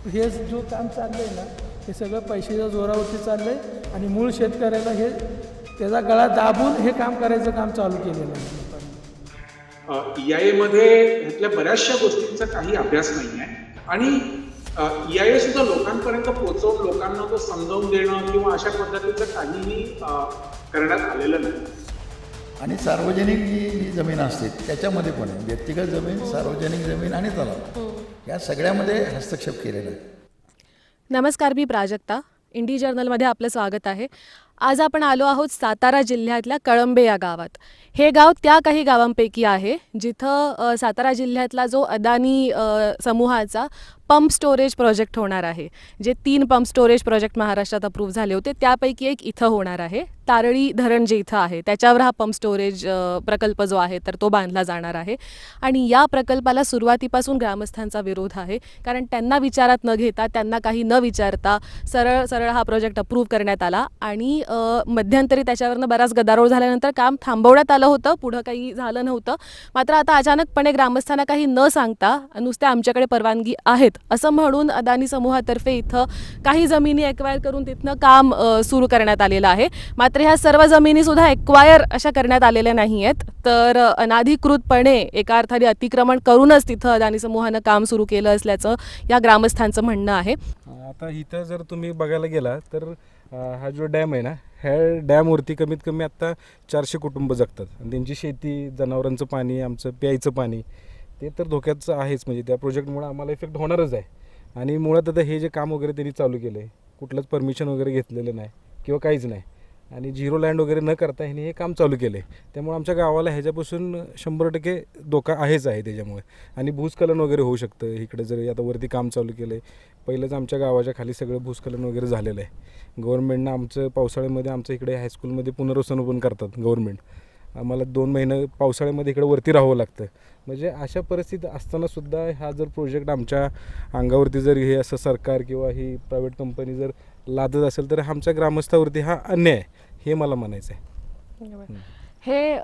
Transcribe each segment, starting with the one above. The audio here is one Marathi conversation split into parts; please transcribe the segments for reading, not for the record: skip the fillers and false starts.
हे जो काम चाललं आहे ना हे सगळं पैशाच्या जोरावरती चाललं आहे आणि मूळ शेतकऱ्याला हे त्याचा गळा दाबून हे काम करायचं काम चालू केलेलं आहे. EIA-मध्ये ह्यातल्या बऱ्याचशा गोष्टींचा काही अभ्यास नाही आहे आणि EIA सुद्धा लोकांपर्यंत पोहोचवून लोकांना तो समजावून देणं किंवा अशा पद्धतीचं काहीही करण्यात आलेलं नाही. आणि सार्वजनिक जी जमीन असते त्याच्यामध्ये पण आहे, व्यक्तिगत जमीन, सार्वजनिक जमीन आणि तलाव या सगळ्यामध्ये हस्तक्षेप केलेला आहे. नमस्कार, मी प्राजक्ता. इंडी जर्नलमध्ये आपलं स्वागत आहे. आज आपण आलो आहोत सातारा जिल्ह्यातल्या कळंबे या गावात. हे गाव त्या काही गावांपैकी आहे जिथं सातारा जिल्ह्यातला जो अदानी समूहाचा पंप स्टोरेज प्रोजेक्ट होणार आहे. जे 3 पंप स्टोरेज प्रोजेक्ट महाराष्ट्रात अप्रूव्ह झाले होते त्यापैकी एक इथं होणार आहे. तारळी धरण जे इथं आहे त्याच्यावर हा पंप स्टोरेज प्रकल्प जो आहे तर तो बांधला जाणार आहे. आणि या प्रकल्पाला सुरुवातीपासून ग्रामस्थांचा विरोध आहे, कारण त्यांना विचारात न घेता, त्यांना काही न विचारता सरळ हा प्रोजेक्ट अप्रूव्ह करण्यात आला. आणि मध्यंतरी त्याच्यावरनं बराच गदारोळ झाल्यानंतर काम थांबवण्यात आलं होतं, पुढं काही झालं नव्हतं. मात्र आता अचानकपणे ग्रामस्थांना काही न सांगता नुसत्या आमच्याकडे परवानगी आहेत असं म्हणून अदानी समूहातर्फे इथं काही जमिनी एक्वायर करून तिथनं काम सुरू करण्यात आलेलं आहे. मात्र ह्या सर्व जमिनीसुद्धा एक्वायर अशा करण्यात आलेल्या नाही आहेत, तर अनाधिकृतपणे एका अर्थाने अतिक्रमण करूनच तिथं अदानी समूहानं काम सुरू केलं असल्याचं या ग्रामस्थांचं म्हणणं आहे. आता इथं जर तुम्ही बघायला गेला तर हा जो डॅम आहे ना, ह्या डॅमवरती कमीत कमी आत्ता 400 कुटुंब जगतात आणि त्यांची शेती, जनावरांचं पाणी, आमचं प्यायचं पाणी ते तर धोक्याचं आहेच. म्हणजे त्या प्रोजेक्टमुळे आम्हाला इफेक्ट होणारच आहे. आणि मुळात आता हे जे काम वगैरे त्यांनी चालू केलं आहे, कुठलंच परमिशन वगैरे घेतलेलं नाही किंवा काहीच नाही आणि झिरो लँड वगैरे न करता ह्याने हे काम चालू केलं आहे. त्यामुळे आमच्या गावाला ह्याच्यापासून 100% धोका आहेच आहे त्याच्यामुळे. आणि भूस्खलन वगैरे होऊ शकतं इकडे जर आता वरती काम चालू केलं आहे. पहिलंच आमच्या गावाच्या खाली सगळं भूस्खलन वगैरे झालेलं आहे. गव्हर्नमेंटनं आमचं पावसाळ्यामध्ये आमचं इकडे हायस्कूलमध्ये पुनर्वसन पण करतात गव्हर्नमेंट. आम्हाला 2 महिने पावसाळ्यामध्ये इकडे वरती राहावं लागतं. म्हणजे अशा परिस्थिती असतानासुद्धा हा जर प्रोजेक्ट आमच्या अंगावरती जर हे असं सरकार किंवा ही प्रायव्हेट कंपनी जर लादत असेल तर आमच्या ग्रामस्थावरती हा अन्याय आहे, हे मला म्हणायचं आहे. हे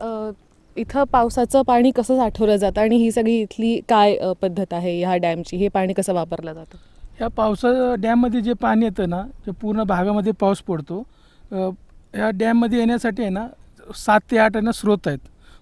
इथं पावसाचं पाणी कसं साठवलं जातं आणि ही सगळी इथली काय पद्धत आहे ह्या डॅमची? हे पाणी कसं वापरलं जातं? ह्या डॅममध्ये जे पाणी येतं ना, जे पूर्ण भागामध्ये पाऊस पडतो, ह्या डॅममध्ये येण्यासाठी आहे ना 7 ते 8 आहे ना स्रोत आहेत.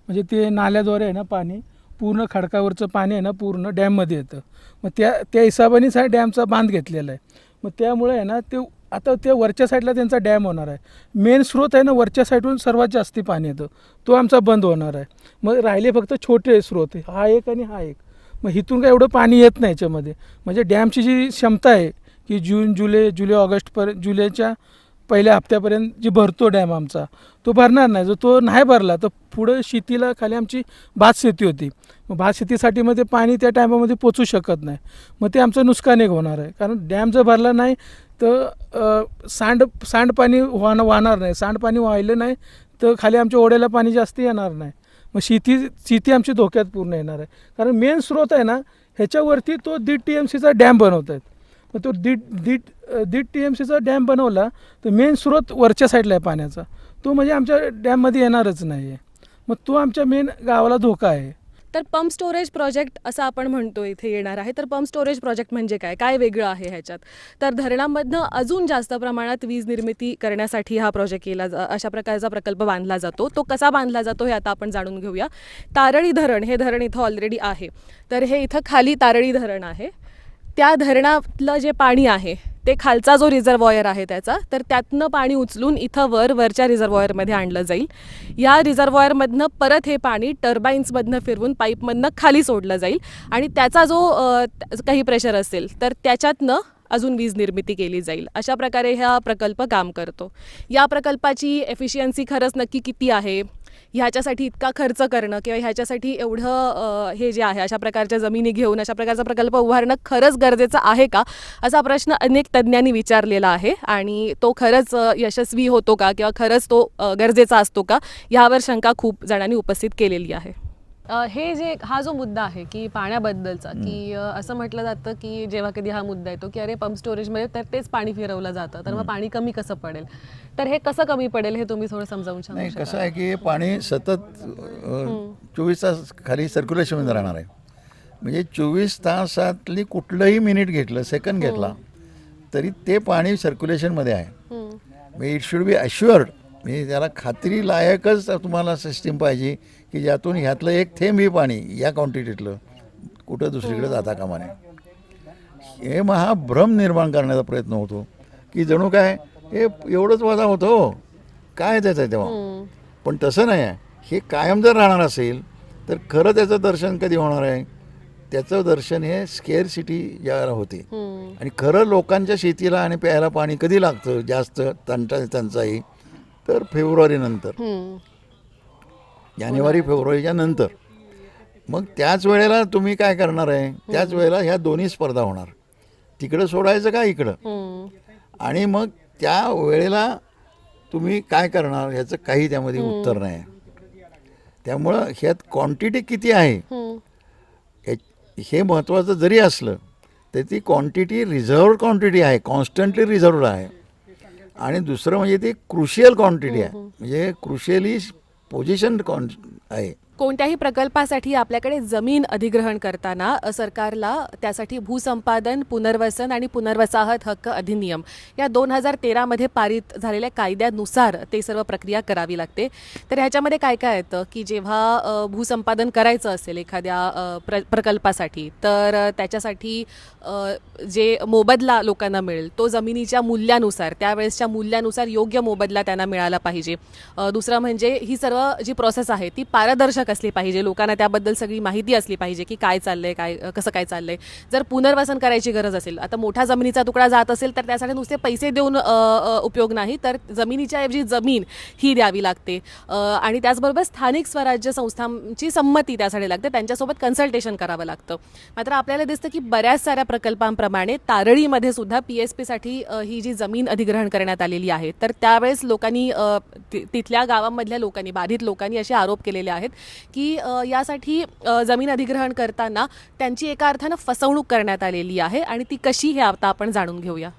म्हणजे ते नाल्याद्वारे आहे ना पाणी पूर्ण खडकावरचं पाणी आहे ना पूर्ण डॅममध्ये येतं. मग त्या हिशोबानेच हा डॅमचा बांध घेतलेला आहे. मग त्यामुळे आहे ना ते आता त्या वरच्या साईडला त्यांचा डॅम होणार आहे. मेन स्रोत आहे ना वरच्या साईडवरून सर्वात जास्ती पाणी येतं, तो आमचा बंद होणार आहे. मग राहिले फक्त छोटे स्रोत, हा एक आणि हा एक. मग इथून काय एवढं पाणी येत नाही याच्यामध्ये. म्हणजे डॅमची जी क्षमता आहे की जुलै ऑगस्टपर्यंत, जुलैच्या पहिल्या हप्त्यापर्यंत जी भरतो डॅम आमचा, तो भरणार नाही. जर तो नाही भरला तर पुढं शेतीला, खाली आमची भात शेती होती, मग भात शेतीसाठी मग ते पाणी त्या टायमामध्ये पोचू शकत नाही. मग ते आमचं नुकसान एक होणार आहे. कारण डॅम जर भरला नाही तर सांडपाणी वाहणार नाही. सांडपाणी वाहिलं नाही तर खाली आमच्या ओढ्याला पाणी जास्त येणार नाही. मग शेती आमची धोक्यात पूर्ण येणार आहे. कारण मेन स्रोत आहे ना ह्याच्यावरती तो 1.5 TMCचा डॅम बनवत आहेत. मग तो दीड TMCचा डॅम बनवला तर मेन स्रोत वरच्या साईडला आहे पाण्याचा, तो म्हणजे आमच्या डॅममध्ये येणारच नाही आहे. मग तो आमच्या मेन गावाला धोका आहे. तर पंप स्टोरेज प्रोजेक्ट असं आपण म्हणतो इथे येणार आहे. तर पंप स्टोरेज प्रोजेक्ट म्हणजे काय वेगळं आहे ह्याच्यात? तर धरणामधनं अजून जास्त प्रमाणात वीज निर्मिती करण्यासाठी हा प्रोजेक्ट अशा प्रकारचा प्रकल्प बांधला जातो. तो कसा बांधला जातो हे आता आपण जाणून घेऊया. तारळी धरण, हे धरण इथं ऑलरेडी आहे. तर हे इथं खाली तारळी धरण आहे. त्या धरणातलं जे पाणी आहे ते खालचा जो रिझर्वॉयर आहे त्याचा, तर त्यातनं पाणी उचलून इथं वरच्या रिझर्वॉयरमध्ये आणलं जाईल. या रिझर्वॉयरमधनं परत हे पाणी टर्बाईन्समधनं फिरवून पाईपमधनं खाली सोडलं जाईल आणि त्याचा जो काही प्रेशर असेल तर त्याच्यातनं अजून वीज निर्मिती केली जाईल. अशा प्रकारे हा प्रकल्प काम करतो. या प्रकल्पाची एफिशियन्सी खरंच नक्की किती आहे, ह्याच्यासाठी इतका खर्च करणं किंवा ह्याच्यासाठी एवढं हे जे आहे अशा प्रकारच्या जमिनी घेऊन अशा प्रकारचा प्रकल्प उभारणं खरंच गरजेचं आहे का, असा प्रश्न अनेक तज्ज्ञांनी विचारलेला आहे. आणि तो खरंच यशस्वी होतो का किंवा खरंच तो गरजेचा असतो का, यावर शंका खूप जणांनी उपस्थित केलेली आहे. हा जो मुद्दा आहे की पाण्याबद्दलचा, की असं म्हटलं जातं की जेव्हा कधी हा मुद्दा येतो की अरे पंप स्टोरेजमध्ये तर तेच पाणी फिरवलं जातं, तर मग पाणी कमी कसं पडेल? तर हे कसं कमी पडेल हे तुम्ही थोडं समजावून सांगू नाही, शकाल? कसं आहे की पाणी सतत 24 तास खाली सर्क्युलेशनमध्ये राहणार आहे. म्हणजे 24 तासातली कुठलंही मिनिट घेतलं, सेकंद घेतला तरी ते पाणी सर्क्युलेशनमध्ये आहे. म्हणजे इट शुड बी अश्युअर्ड, म्हणजे त्याला खात्री लायकच तुम्हाला सिस्टीम पाहिजे की ज्यातून ह्यातलं एक थेंबही पाणी या क्वांटिटीतलं कुठं दुसरीकडे जाता कामा नये. हे महाभ्रम निर्माण करण्याचा प्रयत्न होतो की जणू काय हे एवढंच वजा होतं, काय त्याचं आहे तेव्हा. पण तसं नाही आहे. हे कायम जर राहणार असेल तर खरं त्याचं दर्शन कधी होणार आहे? त्याचं दर्शन हे स्केअर सिटी ज्यावेळेला होते आणि खरं लोकांच्या शेतीला आणि प्यायला पाणी कधी लागतं जास्त टंचाई, तर फेब्रुवारीनंतर, जानेवारी फेब्रुवारीच्या नंतर. मग त्याच वेळेला तुम्ही काय करणार आहे? त्याच वेळेला ह्या दोन्ही स्पर्धा होणार, तिकडं सोडायचं का इकडं. आणि मग त्या वेळेला तुम्ही काय करणार ह्याचं काही त्यामध्ये उत्तर नाही. त्यामुळं ह्यात क्वांटिटी किती आहे हे महत्त्वाचं जरी असलं तर ती क्वांटिटी रिझर्व्ड क्वांटिटी आहे, कॉन्स्टंटली रिझर्व्ड आहे. आणि दुसरं म्हणजे ती क्रुशियल क्वांटिटी आहे, म्हणजे क्रुशियली पोझिशन आहे. कोणत्याही प्रकल्पासाठी आपल्याकडे जमीन अधिग्रहण करताना सरकारला त्यासाठी भूसंपादन, पुनर्वसन आणि पुनर्वसाहत हक्क अधिनियम या 2013 पारित झालेल्या कायद्यानुसार ते सर्व प्रक्रिया करावी लागते. तर ह्याच्यामध्ये काय काय येतं की जेव्हा भूसंपादन करायचं असेल एखाद्या प्रकल्पासाठी, तर त्याच्यासाठी जे मोबदला लोकांना मिळेल तो जमिनीच्या मूल्यानुसार, त्यावेळेसच्या मूल्यानुसार योग्य मोबदला त्यांना मिळाला पाहिजे. दुसरं म्हणजे ही सर्व जी प्रोसेस आहे ती पारदर्शक असली पाहिजे, लोकांना त्याबद्दल सगळी माहिती असली पाहिजे की काय चाललंय, काय कसं काय चाललंय. जर पुनर्वसन करायची गरज असेल, आता मोठा जमिनीचा तुकडा जात असेल तर त्यासाठी नुसते पैसे देऊन उपयोग नाही, तर जमिनीच्या ऐवजी जमीन ही द्यावी लागते. आणि त्याचबरोबर स्थानिक स्वराज्य संस्थांची संमती त्यासाठी लागते, त्यांच्यासोबत कन्सल्टेशन करावं लागतं. मात्र आपल्याला दिसतं की बऱ्याच साऱ्या प्रकल्पांप्रमाणे तारळीमध्ये सुद्धा PSP साठी ही जी जमीन अधिग्रहण करण्यात आलेली आहे, तर त्यावेळेस लोकांनी तिथल्या गावांमधल्या लोकांनी, बाधित लोकांनी असे आरोप केलेले आहेत की यासाठी जमीन अधिग्रहण करताना त्यांची एका अर्थानं फसवणूक करण्यात आलेली आहे. आणि ती कशी हे आता आपण जाणून घेऊया.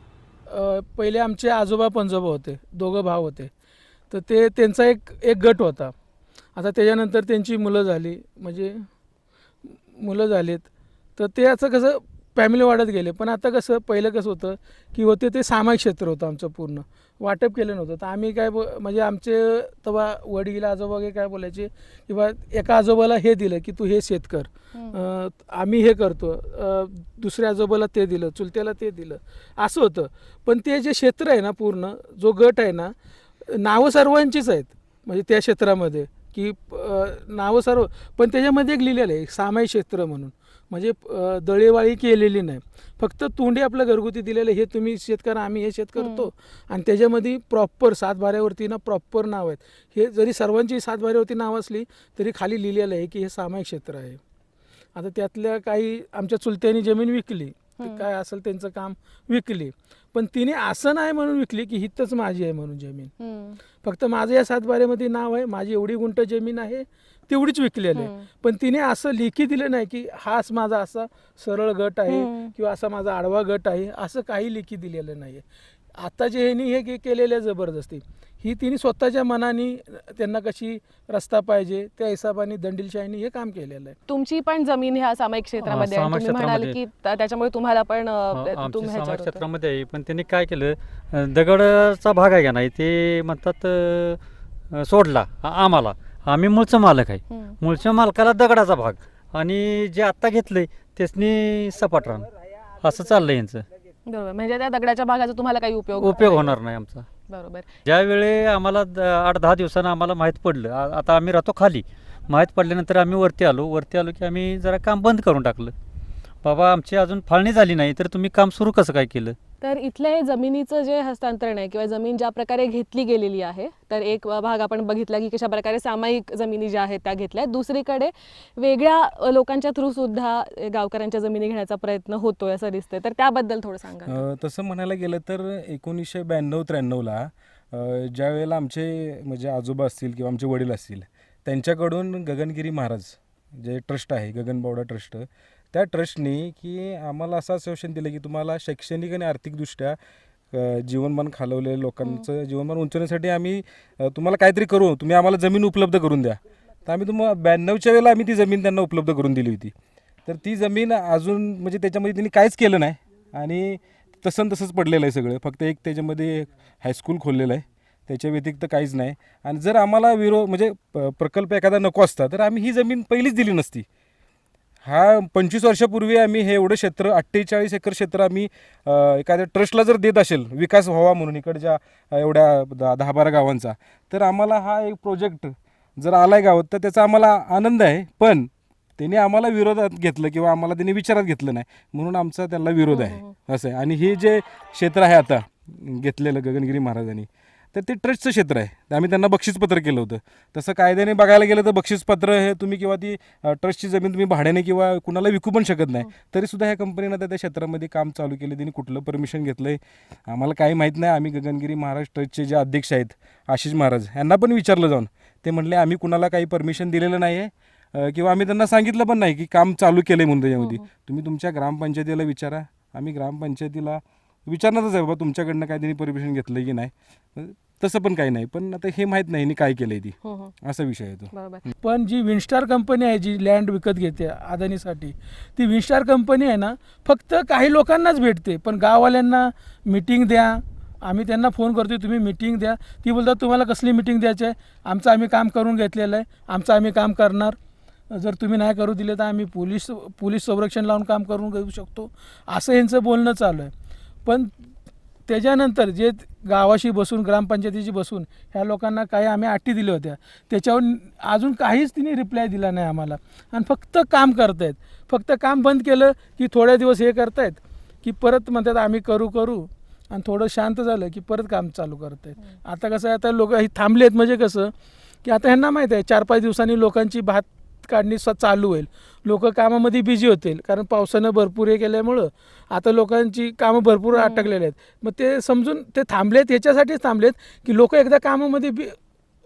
पहिले आमचे आजोबा पणजोबा होते, दोघं भाव होते, तर ते त्यांचा एक गट होता. आता त्याच्यानंतर त्यांची मुलं झाली, म्हणजे मुलं झालीत, तर ते असं कसं फॅमिली वाढत गेले. पण आता कसं पहिलं कसं होतं की ते सामायिक क्षेत्र होतं आमचं, पूर्ण वाटप केलं नव्हतं. तर आम्ही काय म्हणजे आमचे तेव्हा वडील आजोबा वगैरे काय बोलायचे की बा एका आजोबाला हे दिलं की तू हे शेत कर, आम्ही हे करतो, दुसऱ्या आजोबाला ते दिलं, चुलत्याला ते दिलं, असं होतं. पण ते जे क्षेत्र आहे ना, पूर्ण जो गट आहे ना, नावं सर्वांचीच आहेत म्हणजे त्या क्षेत्रामध्ये की नावं सर्व, पण त्याच्यामध्ये एक लिहिलेलं आहे सामायिक क्षेत्र म्हणून, म्हणजे दळेवाळी केलेली नाही, फक्त तोंडी आपलं घरगुती दिलेलं, हे तुम्ही शेत करा, आम्ही हे शेत करतो. आणि त्याच्यामध्ये प्रॉपर सातबाऱ्यावरती ना प्रॉपर नाव आहेत. हे जरी सर्वांची सातबाऱ्यावरती नाव असली तरी खाली लिहिलेलं आहे की हे सामायिक क्षेत्र आहे. आता त्यातल्या काही आमच्या चुलत्यांनी जमीन विकली, काय असेल त्यांचं काम विकली, पण तिने असं नाही म्हणून विकली की हितच माझी आहे म्हणून जमीन, फक्त माझं या सातबाऱ्यामध्ये नाव आहे, माझी एवढी गुंठ जमीन आहे, तेवढीच विकलेली आहे. पण तिने असं लेखी दिलं नाही की हाच माझा असा सरळ गट आहे किंवा असा माझा आडवा गट आहे, असं काही लेखी दिलेलं नाही आहे. आता जे ह्यांनी हे केलेलं जबरदस्ती, ही तिने स्वतःच्या मनाने त्यांना कशी रस्ता पाहिजे त्या हिशोबाने दंडीलशाहीने हे काम केलेलं आहे. तुमची पण जमीन ह्या सामायिक क्षेत्रामध्ये आहे, तुम्ही म्हणाल की त्याच्यामुळे तुम्हाला पण आमच्या सामायिक क्षेत्रामध्ये आहे. पण त्यांनी काय केलं, दगडचा भाग आहे का नाही, ते म्हणतात सोडला आम्हाला, आम्ही मूळचं मालक आहे, मूळच्या मालकाला दगडाचा भाग, आणि जे आत्ता घेतलंय त्यासनी सपाट रान, असं चाललंय यांचं. बरोबर, म्हणजे त्या दगडाच्या भागाचा तुम्हाला काही उपयोग होणार नाही आमचा. बरोबर. ज्यावेळी आम्हाला 8-10 दिवसानं आम्हाला माहीत पडलं, आता आम्ही राहतो खाली, माहीत पडल्यानंतर आम्ही वरती आलो की आम्ही जरा काम बंद करून टाकलं. बाबा आमची अजून फाळणी झाली नाही तर तुम्ही काम सुरू कसं काय केलं. तर इथल्या हे जमिनीचं जे हस्तांतरण आहे किंवा जमीन ज्या प्रकारे घेतली गेलेली आहे, तर एक भाग आपण बघितला की कशा प्रकारे सामायिक जमिनी ज्या आहेत त्या घेतल्या, दुसरीकडे वेगळ्या लोकांच्या थ्रू सुद्धा गावकऱ्यांच्या जमिनी घेण्याचा प्रयत्न होतोय असं दिसतंय, तर त्याबद्दल थोडं सांगा. तसं म्हणायला गेलं तर 1992-93ला ज्या वेळेला आमचे म्हणजे आजोबा असतील किंवा आमचे वडील असतील, त्यांच्याकडून गगनगिरी महाराज जे ट्रस्ट आहे, गगनबावडा ट्रस्ट, त्या ट्रस्टनी की आम्हाला असं आश्वासन दिलं की तुम्हाला शैक्षणिक आणि आर्थिकदृष्ट्या जीवनमान खालवलेल्या लोकांचं जीवनमान उंचवण्यासाठी आम्ही तुम्हाला काहीतरी करू, तुम्ही आम्हाला जमीन उपलब्ध करून द्या. तर आम्ही 92च्या वेळेला आम्ही ती जमीन त्यांना उपलब्ध करून दिली होती. तर ती जमीन अजून म्हणजे त्याच्यामध्ये त्यांनी काहीच केलं नाही आणि तसंच पडलेलं आहे सगळं. फक्त एक त्याच्यामध्ये हायस्कूल खोललेलं आहे, त्याच्या व्यतिरिक्त काहीच नाही. आणि जर आम्हाला म्हणजे प्रकल्प एखादा नको असता तर आम्ही ही जमीन पहिलीच दिली नसती. हा 25 वर्षापूर्वी आम्ही हे एवढं क्षेत्र 48 एकर क्षेत्र आम्ही एखाद्या ट्रस्टला जर देत असेल विकास व्हावा म्हणून इकडच्या एवढ्या 10-12 गावांचा, तर आम्हाला हा एक प्रोजेक्ट जर आला आहे गावात तर त्याचा आम्हाला आनंद आहे. पण त्यांनी आम्हाला विरोधात घेतलं किंवा आम्हाला त्यांनी विचारात घेतलं नाही म्हणून आमचा त्यांना विरोध आहे असं आहे. आणि हे जे क्षेत्र आहे आता घेतलेलं गगनगिरी महाराजांनी, तर ते ट्रस्टचं क्षेत्र आहे. आम्ही त्यांना बक्षीसपत्र केलं होतं. तसं कायद्याने बघायला गेलं तर बक्षीसपत्र हे तुम्ही किंवा ती ट्रस्टची जमीन तुम्ही भाड्याने किंवा कुणाला विकू पण शकत नाही. तरीसुद्धा ह्या कंपनीनं त्या क्षेत्रामध्ये काम चालू केलं. त्यांनी कुठलं परमिशन घेतलं आहे आम्हाला काही माहीत नाही. आम्ही गगनगिरी महाराज ट्रस्टचे जे अध्यक्ष आहेत आशिष महाराज यांना पण विचारलं जाऊन, ते म्हटले आम्ही कुणाला काही परमिशन दिलेलं नाही आहे किंवा आम्ही त्यांना सांगितलं पण नाही की काम चालू केलं आहे म्हणून त्याच्यामध्ये. तुम्ही तुमच्या ग्रामपंचायतीला विचारा. आम्ही ग्रामपंचायतीला विचारणारच आहे बाबा तुमच्याकडनं काय त्यांनी परमिशन घेतलं की नाही. तसं पण काही नाही, पण आता हे माहीत नाही काय केलं आहे ती, असा विषय आहे तो. बरोबर. पण जी विंस्टार कंपनी आहे जी लँड विकत घेते अदानीसाठी, ती विंस्टार कंपनी आहे ना फक्त काही लोकांनाच भेटते. पण गाववाल्यांना मीटिंग द्या, आम्ही त्यांना फोन करतो तुम्ही मीटिंग द्या, ती बोलतात तुम्हाला कसली मीटिंग द्यायची आहे, आमचं आम्ही काम करून घेतलेलं आहे, आमचं आम्ही काम करणार, जर तुम्ही नाही करू दिले तर आम्ही पोलीस संरक्षण लावून काम करून घेऊ शकतो, असं यांचं बोलणं चालू आहे. पण त्याच्यानंतर जे गावाशी बसून ग्रामपंचायतीशी बसून ह्या लोकांना काही आम्ही अटी दिल्या होत्या, त्याच्यावर अजून काहीच तिने रिप्लाय दिला नाही आम्हाला. आणि फक्त काम करतायत. फक्त काम बंद केलं की थोड्या दिवस हे करतायत की परत म्हणतात आम्ही करू आणि थोडं शांत झालं की परत काम चालू करतायत. आता कसं आहे, आता लोक ही थांबलेत म्हणजे कसं की आता ह्यांना माहीत आहे 4-5 दिवसांनी लोकांची भात काढणी चालू होईल, लोक कामामध्ये बिझी होतील, कारण पावसानं भरपूर हे केल्यामुळं आता लोकांची कामं भरपूर अटकलेले आहेत. मग ते समजून ते थांबलेत, याच्यासाठीच थांबलेत की लोक एकदा कामामध्ये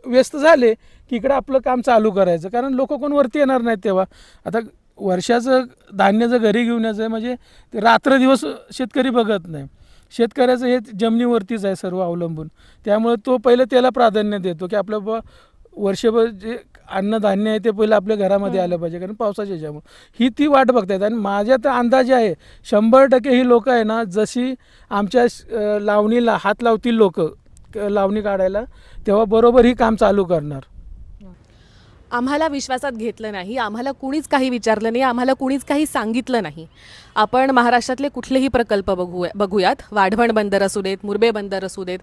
व्यस्त झाले की इकडं आपलं काम चालू करायचं, कारण लोक कोण वरती येणार नाहीत तेव्हा. आता वर्षाचं धान्य जर घरी घेऊन यायचं म्हणजे ते रात्रदिवस शेतकरी बघत नाही. शेतकऱ्याचं हे जमिनीवरतीच आहे सर्व अवलंबून, त्यामुळे तो पहिलं त्याला प्राधान्य देतो की आपलं वर्षभर जे अन्नधान्य आहे ते पहिलं आपल्या घरामध्ये आलं पाहिजे, कारण पावसाच्या ह्याच्यामुळे ही ती वाट बघतायत. आणि माझ्या तर अंदाजे आहे 100% ही लोक आहे ना, जशी आमच्या लावणीला हात लावतील लोक लावणी काढायला, तेव्हा बरोबर ही काम चालू करणार. आम्हाला विश्वासात घेतलं नाही, आम्हाला कुणीच काही विचारलं नाही, आम्हाला कुणीच काही सांगितलं नाही. आपण महाराष्ट्रातले कुठलेही प्रकल्प बघूयात. वाढवण बंदर असू देत, मुरबे बंदर असू देत,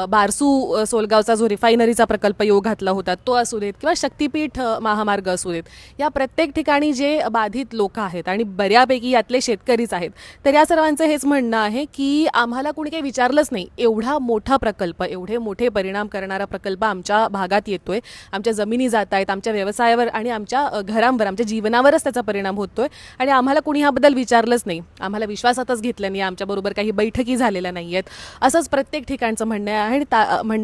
बारसू सोलगावचा जो रिफायनरीचा प्रकल्प योग घातला होता तो असू देत, किंवा शक्तिपीठ महामार्ग असू देत, या प्रत्येक ठिकाणी जे बाधित लोक आहेत आणि बऱ्यापैकी यातले शेतकरीच आहेत, तर या सर्वांचं हेच म्हणणं आहे की आम्हाला कुणी काही विचारलंच नाही. एवढा मोठा प्रकल्प, एवढे मोठे परिणाम करणारा प्रकल्प आमच्या भागात येतोय, आमच्या जमिनी जात आहेत, आमच्या व्यवसायावर आणि आमच्या घरांवर, आमच्या जीवनावरच त्याचा परिणाम होतोय, आणि आम्हाला कुणी ह्याबद्दल विचारलंच नाही, आम्हाला विश्वासातच घेतलं नाही, आमच्याबरोबर काही बैठकी झालेल्या नाही आहेत, असंच प्रत्येक ठिकाणचं म्हणणं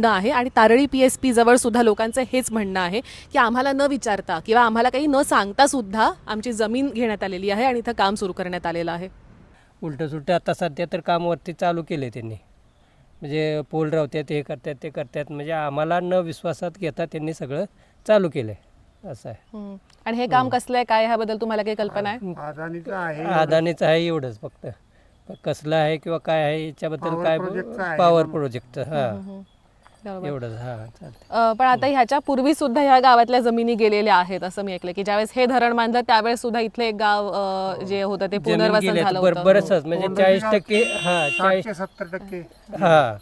आहे. आणि तारळी PSP जवळ सुद्धा लोकांचं हेच म्हणणं आहे की आम्हाला न विचारता किंवा आम्हाला काही न सांगता सुद्धा आमची जमीन घेण्यात आलेली आहे आणि इथं काम सुरू करण्यात आलेलं आहे. उलटं सुलटं आता सध्या तर काम वरती चालू केले त्यांनी, म्हणजे पोल रावत्यात, हे करतात ते करतात, म्हणजे आम्हाला न विश्वासात घेता त्यांनी सगळं चालू केलं आहे असं आहे. आणि हे काम कसलं आहे, काय ह्याबद्दल तुम्हाला काही कल्पना आहे? अदानीचं आहे एवढंच फक्त, कसलं आहे किंवा काय आहे याच्याबद्दल काय, पॉवर प्रोजेक्ट, हां एवढंच. हां चालतं. पण आता ह्याच्या पूर्वी सुद्धा ह्या गावातल्या जमिनी गेलेल्या आहेत असं मी ऐकलं, की ज्यावेळेस हे धरण बांधलं त्यावेळेस सुद्धा इथले एक गाव जे होतं ते पुनर्वसन झालं होतं. बरंच म्हणजे 40%, हां 40-70%, हां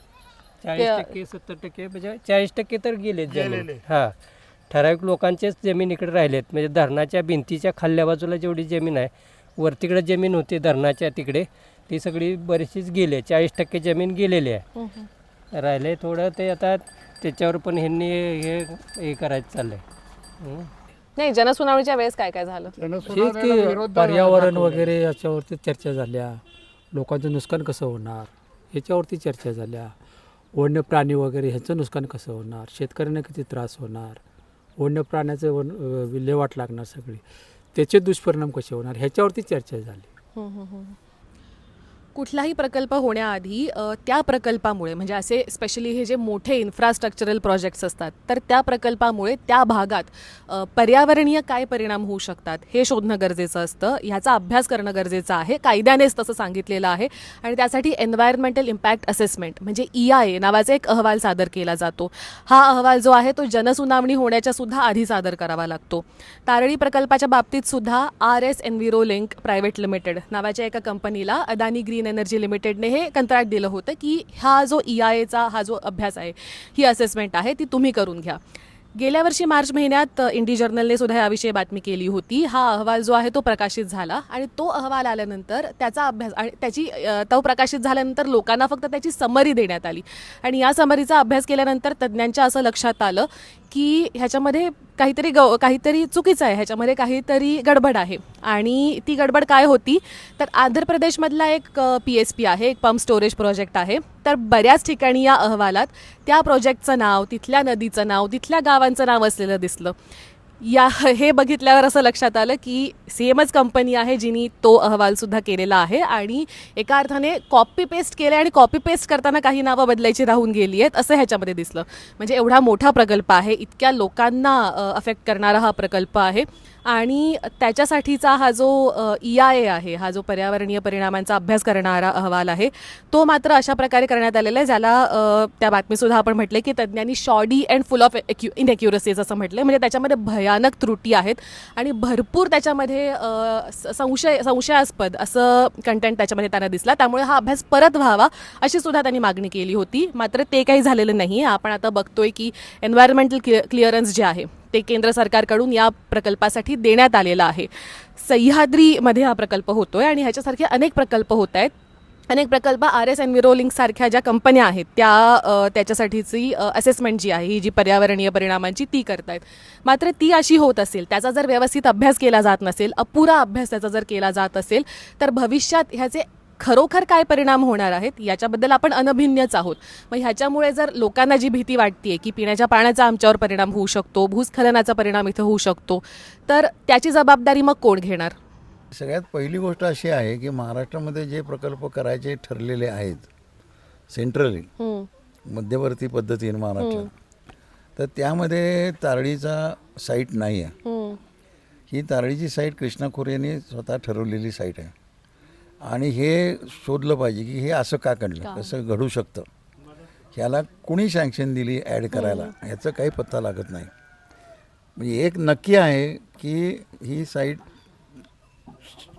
40%-70% म्हणजे 40% तर गेलेत जमीन. हां ठराविक लोकांचेच जमीन इकडे राहिलेत, म्हणजे धरणाच्या भिंतीच्या खाल्ल्या बाजूला जेवढी जमीन आहे, वरतीकडे जमीन होती धरणाच्या तिकडे, ती सगळी बरीचशीच गेली आहे. 40% जमीन गेलेली आहे. राहिले थोडं ते आता त्याच्यावर पण ह्यांनी हे करायचं चाललंय. नाही, जनसुनावणीच्या वेळेस काय काय झालं? हेच की पर्यावरण वगैरे याच्यावरती चर्चा झाल्या, लोकांचं नुकसान कसं होणार ह्याच्यावरती चर्चा झाल्या, वन्य प्राणी वगैरे ह्याचं नुकसान कसं होणार, शेतकऱ्यांना किती त्रास होणार, वन्य प्राण्याचं विल्हेवाट लागणार सगळी, त्याचे दुष्परिणाम कसे होणार ह्याच्यावरती चर्चा झाली. कुठलाही प्रकल्प होण्याआधी त्या प्रकल्पामुळे म्हणजे असे स्पेशली हे जे मोठे इन्फ्रास्ट्रक्चरल प्रोजेक्ट्स असतात तर त्या प्रकल्पामुळे त्या भागात पर्यावरणीय काय परिणाम होऊ शकतात हे शोधणं गरजेचं असतं. ह्याचा अभ्यास करणं गरजेचं आहे. कायद्यानेच तसं सांगितलेलं आहे आणि त्यासाठी एन्व्हायरमेंटल इम्पॅक्ट असेसमेंट म्हणजे EIA नावाचा एक अहवाल सादर केला जातो. हा अहवाल जो आहे तो जनसुनावणी होण्याच्या सुद्धा आधी सादर करावा लागतो. तारळी प्रकल्पाच्या बाबतीत सुद्धा RS एन्व्हिरोलिंक प्रायव्हेट लिमिटेड नावाच्या एका कंपनीला अदानी ग्रीन एनर्जी लिमिटेडने हे कंत्राट दिलं होतं की हा जो EIAचा हा जो अभ्यास आहे ही असेसमेंट आहे ती तुम्ही करून घ्या. गेल्या वर्षी मार्च महिन्यात इंडी जर्नलने सुद्धा याविषयी बातमी केली होती. हा अहवाल जो आहे तो प्रकाशित झाला आणि तो अहवाल आल्यानंतर त्याचा अभ्यास आणि तो प्रकाशित झाल्यानंतर लोकांना फक्त त्याची समरी देण्यात आली आणि या समरीचा अभ्यास केल्यानंतर तज्ज्ञांच्या असं लक्षात आलं की ह्याच्यामध्ये काहीतरी चुकीचं आहे, ह्याच्यामध्ये काहीतरी गडबड आहे. आणि ती गडबड काय होती तर आंध्र प्रदेशमधला एक PSP आहे, एक पंप स्टोरेज प्रोजेक्ट आहे. तर बऱ्याच ठिकाणी या अहवालात त्या प्रोजेक्टचं नाव, तिथल्या नदीचं नाव, तिथल्या गावांचं नाव असलेलं दिसलं. हे बघितल्यावर असं लक्षात आलं की सेमच कंपनी आहे जिनी तो अहवालसुद्धा केलेला आहे आणि एका अर्थाने कॉपी पेस्ट केलं आणि कॉपी पेस्ट करताना काही नावं बदलायची राहून गेली आहेत असं ह्याच्यामध्ये दिसलं. म्हणजे एवढा मोठा प्रकल्प आहे, इतक्या लोकांना अफेक्ट करणारा हा प्रकल्प आहे आणि त्याच्यासाठीचा हा जो EIA आहे, हा जो पर्यावरणीय परिणामांचा अभ्यास करणारा अहवाल आहे तो मात्र अशा प्रकारे करण्यात आलेला आहे ज्याला त्या बातमीसुद्धा आपण म्हटले की तज्ज्ञांनी शॉडी अँड फुल ऑफ इनॅक्युरसीज असं म्हटलं. म्हणजे त्याच्यामध्ये भयानक त्रुटी आहेत आणि भरपूर त्याच्यामध्ये संशयास्पद असं कंटेंट त्याच्यामध्ये त्यांना दिसला. त्यामुळे हा अभ्यास परत व्हावा अशी सुद्धा त्यांनी मागणी केली होती. मात्र ते काही झालेलं नाही. आपण आता बघतोय की एन्व्हायरमेंटल क्लिअरन्स जे आहे ते केंद्र सरकारकडून या प्रकल्पासाठी देण्यात आलेलं आहे. सह्याद्रीमध्ये हा प्रकल्प होतोय आणि ह्याच्यासारखे अनेक प्रकल्प होत आहेत. अनेक प्रकल्प RS एन्व्हिरोलिंक सारख्या ज्या कंपन्या आहेत त्याच्यासाठीची असेसमेंट जी आहे ही जी पर्यावरणीय परिणामांची ती करतायत. मात्र ती अशी होत असेल, त्याचा जर व्यवस्थित अभ्यास केला जात नसेल, अपुरा अभ्यास त्याचा जर केला जात असेल तर भविष्यात ह्याचे खरोखर काय परिणाम होणार आहेत याच्याबद्दल आपण अनभिज्ञच आहोत. मग ह्याच्यामुळे जर लोकांना जी भीती वाटते की पिण्याच्या पाण्याचा आमच्यावर परिणाम होऊ शकतो, भूस्खलनाचा परिणाम इथं होऊ शकतो, तर त्याची जबाबदारी मग कोण घेणार? सगळ्यात पहिली गोष्ट अशी आहे की महाराष्ट्रामध्ये जे प्रकल्प करायचे ठरलेले आहेत सेंट्रली मध्यवर्ती पद्धतीने महाराष्ट्रात, तर त्यामध्ये तारळीचा साईट नाही आहे. ही तारळीची साईट कृष्णा खोरेने स्वतः ठरवलेली साईट आहे आणि हे शोधलं पाहिजे की हे असं का घडलं, कसं घडू शकतं, ह्याला कुणी सँक्शन दिली ॲड करायला ह्याचं काही पत्ता लागत नाही. म्हणजे एक नक्की आहे की ही साईट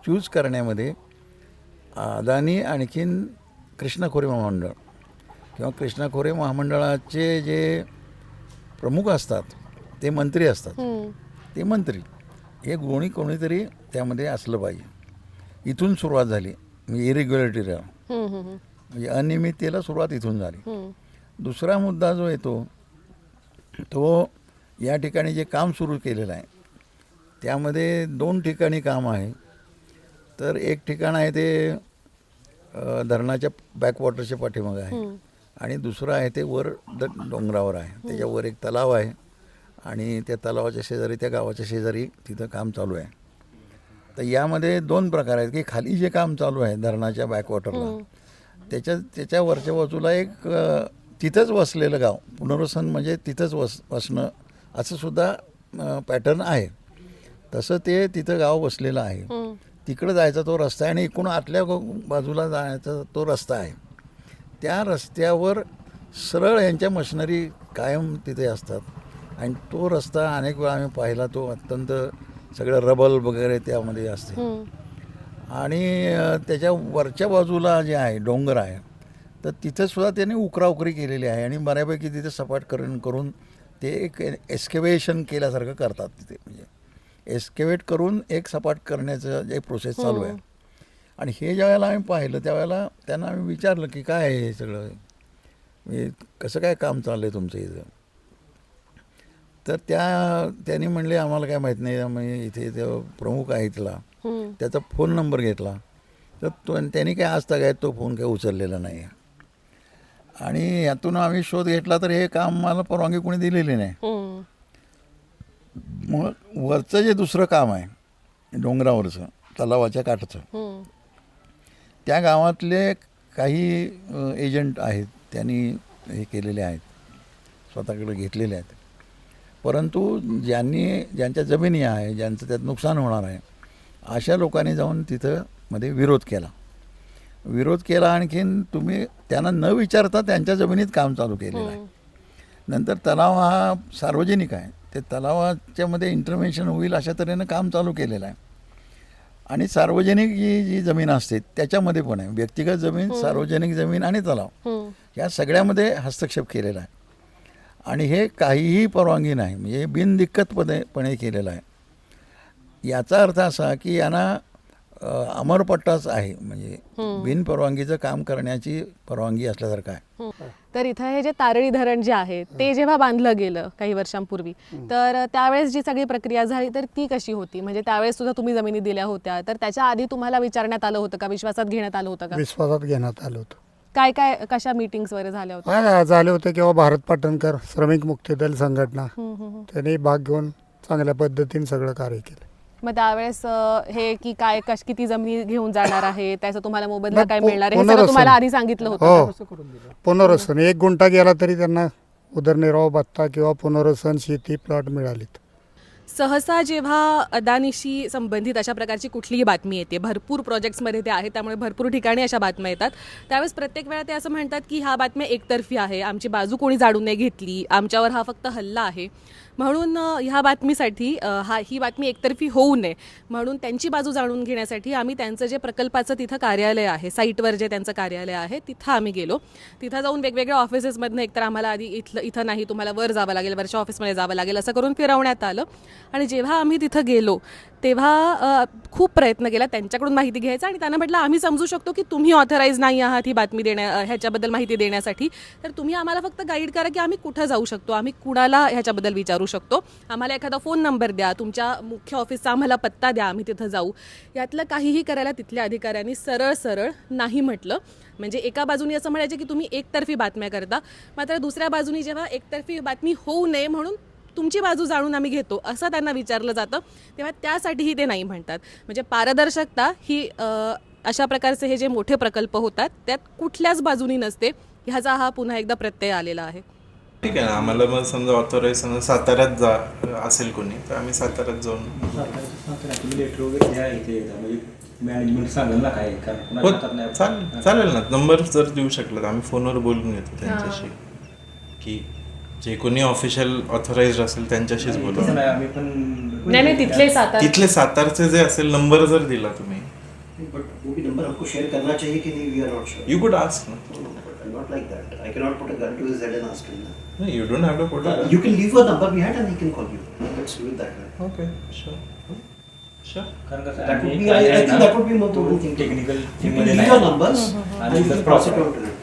चूज करण्यामध्ये अदानी आणखीन कृष्णा खोरे महामंडळ किंवा कृष्णा खोरे महामंडळाचे जे प्रमुख असतात ते मंत्री असतात, ते मंत्री हे कोणीतरी त्यामध्ये असलं पाहिजे. इथून सुरुवात झाली म्हणजे इरेग्युलरिटीला म्हणजे अनियमिततेला सुरुवात इथून झाली. दुसरा मुद्दा जो येतो तो या ठिकाणी जे काम सुरू केलेलं आहे त्यामध्ये 2 ठिकाणी काम आहे. तर एक ठिकाण आहे ते धरणाच्या बॅकवॉटरच्या पाठीमागे आहे आणि दुसरं आहे ते वर डोंगरावर आहे, त्याच्यावर एक तलाव आहे आणि त्या तलावाच्या शेजारी त्या गावाच्या शेजारी तिथं काम चालू आहे. तर यामध्ये 2 प्रकार आहेत की खाली जे काम चालू आहे धरणाच्या बॅकवॉटरला त्याच्या वरच्या बाजूला एक तिथंच वसलेलं गाव पुनर्वसन म्हणजे तिथंच वसणं असं सुद्धा पॅटर्न आहे. तसं ते तिथं गाव वसलेलं आहे. तिकडं जायचा तो रस्ता आहे आणि इकडून आतल्या बाजूला जाण्याचा तो रस्ता आहे. त्या रस्त्यावर सरळ यांच्या मशिनरी कायम तिथे असतात आणि तो रस्ता अनेक वेळा आम्ही पाहिला, तो अत्यंत सगळं रबल वगैरे त्यामध्ये असते आणि त्याच्या वरच्या बाजूला जे आहे डोंगर आहे तर तिथंसुद्धा त्यांनी उकराउकरी केलेली आहे आणि बऱ्यापैकी तिथे सपाट करून ते एक एस्केवेशन केल्यासारखं करतात. तिथे म्हणजे एस्केवेट करून एक सपाट करण्याचं जे प्रोसेस चालू आहे. आणि हे ज्यावेळेला आम्ही पाहिलं त्यावेळेला त्यांना आम्ही विचारलं की काय आहे हे सगळं, म्हणजे कसं काय काम चाललं आहे तुमचं इथं. तर त्यांनी म्हणले आम्हाला काय माहीत नाही. म्हणजे इथे ते प्रमुख आहे इथला, त्याचा फोन नंबर घेतला तर त्यांनी काय आज तक तो फोन काही उचललेला नाही आहे. आणि यातून आम्ही शोध घेतला तर हे काम मला परवानगी कोणी दिलेली नाही. मग वरचं जे दुसरं काम आहे डोंगरावरचं तलावाच्या काठचं त्या गावातले काही एजंट आहेत, त्यांनी हे केलेले आहेत, स्वतःकडे घेतलेले आहेत. परंतु ज्यांच्या जमिनी आहे, ज्यांचं त्यात नुकसान होणार आहे, अशा लोकांनी जाऊन तिथं मध्ये विरोध केला. आणखीन तुम्ही त्यांना न विचारता त्यांच्या जमिनीत काम चालू केलेलं आहे. नंतर तलाव हा सार्वजनिक आहे, ते तलावाच्यामध्ये इंटरव्हेन्शन होईल अशा तऱ्हेनं काम चालू केलेलं आहे. आणि सार्वजनिक जी जमीन असते त्याच्यामध्ये पण आहे, व्यक्तिगत जमीन, सार्वजनिक जमीन आणि तलाव या सगळ्यामध्ये हस्तक्षेप केलेला आहे. आणि हे काहीही परवानगी नाही, म्हणजे हे बिनदिक्कतपणे केलेलं आहे. याचा अर्थ असा की यांना अमरपट्टाच आहे, म्हणजे बिनपरवानगीचं काम करण्याची परवानगी असल्यासारखं आहे. तर इथं हे जे तारळी धरण जे आहे ते जेव्हा बांधलं गेलं काही वर्षांपूर्वी, तर त्यावेळेस जी सगळी प्रक्रिया झाली तर ती कशी होती? म्हणजे त्यावेळेस सुद्धा तुम्ही जमिनी दिल्या होत्या, तर त्याच्या आधी तुम्हाला विचारण्यात आलं होतं का, विश्वासात घेण्यात आलं होतं का? विश्वासात घेण्यात आलं होतं. काय काय कशा मीटिंग्स वगैरे झाल्या होत्या? हा झाले होते किंवा भारत पाटणकर श्रमिक मुक्ती दल संघटना त्यांनी भाग घेऊन चांगल्या पद्धतीने सगळं कार्य केलं. मग त्यावेळेस हे की काय किती जमिनी घेऊन जाणार आहे, त्याचा तुम्हाला मोबदला काय नाही, मिळणार आहे, हे सगळं तुम्हाला आधी सांगितलं होतं? हो, पुनर्वसन 1 गुंठा गेला तरी त्यांना उदरनिर्वाह भत्ता किंवा पुनर्वसन शेती प्लॉट मिळालीत. सहसा जेव्हा अदानीशी संबंधित अशा प्रकारची कुठलीही बातमी येते, भरपूर प्रोजेक्ट्समध्ये ते आहे, त्यामुळे भरपूर ठिकाणी अशा बातम्या येतात, त्यावेळेस प्रत्येक वेळा ते असं म्हणतात की ह्या बातम्या एकतर्फी आहे, आमची बाजू कोणी जाणून नाही घेतली, आमच्यावर हा फक्त हल्ला आहे. म्हणून ह्या बातमीसाठी ही बातमी एकतर्फी होऊ नये म्हणून त्यांची बाजू जाणून घेण्यासाठी आम्ही त्यांचं जे प्रकल्पाचं तिथं कार्यालय आहे, साईटवर जे त्यांचं कार्यालय आहे तिथं आम्ही गेलो. तिथं जाऊन वेगवेगळ्या ऑफिसेसमधनं एकतर आम्हाला आधी इथं नाही, तुम्हाला वर जावं लागेल, वरच्या ऑफिसमध्ये जावं लागेल, असं करून फिरवण्यात आलं. आणि जेव्हा आम्ही तिथं गेलो तेव्हा खूप प्रयत्न केला त्यांच्याकडून माहिती घ्यायचा, आणि त्यांना म्हटलं आम्ही समजू शकतो की तुम्ही ऑथराईज नाही आहात ही बातमी ह्याच्याबद्दल माहिती देण्यासाठी, तर तुम्ही आम्हाला फक्त गाईड करा की आम्ही कुठं जाऊ शकतो, आम्ही कुणाला ह्याच्याबद्दल विचारू शकतो, आम्हाला एखादा फोन नंबर द्या, तुमच्या मुख्य ऑफिसचा आम्हाला पत्ता द्या, आम्ही तिथं जाऊ. यातलं काहीही करायला तिथल्या अधिकाऱ्यांनी सरळ नाही म्हटलं. म्हणजे एका बाजूनी असं म्हणायचं की तुम्ही एकतर्फी बातम्या करता, मात्र दुसऱ्या बाजूनी जेव्हा एकतर्फी बातमी होऊ नये म्हणून तुमची बाजू जाणून आम्ही घेतो असं त्यांना विचारलं जातं, तेव्हा त्यासाठीही ते नाही म्हणतात. म्हणजे पारदर्शकता ही अशा प्रकारचे हे जे मोठे प्रकल्प होतात त्यात कुठल्याच बाजूनी नसते, ह्याचा हा पुन्हा एकदा प्रत्यय आलेला आहे. ठीक आहे ना, आम्हाला मग समजा ऑथराईज समजा साताऱ्यात असेल कोणी तर आम्ही साताऱ्यात जाऊन चालेल ना, नंबर जर देऊ शकला तर आम्ही फोनवर बोलून घेतो त्यांच्याशी, की जे कोणी ऑफिशियल ऑथराइज्ड असेल त्यांच्याशीच बोलू. नाही तिथले सातारचे जे असेल नंबर जर दिला तुम्ही, यू कुड आस्क ना. Not like that. I cannot put a gun to his head and ask him. No, you don't have to put a... You can leave a number behind and he can call you. Let's do it that way. Okay, sure. That would be, I think that would be more important thing. Technical. You can leave your numbers and you can pass it on to them.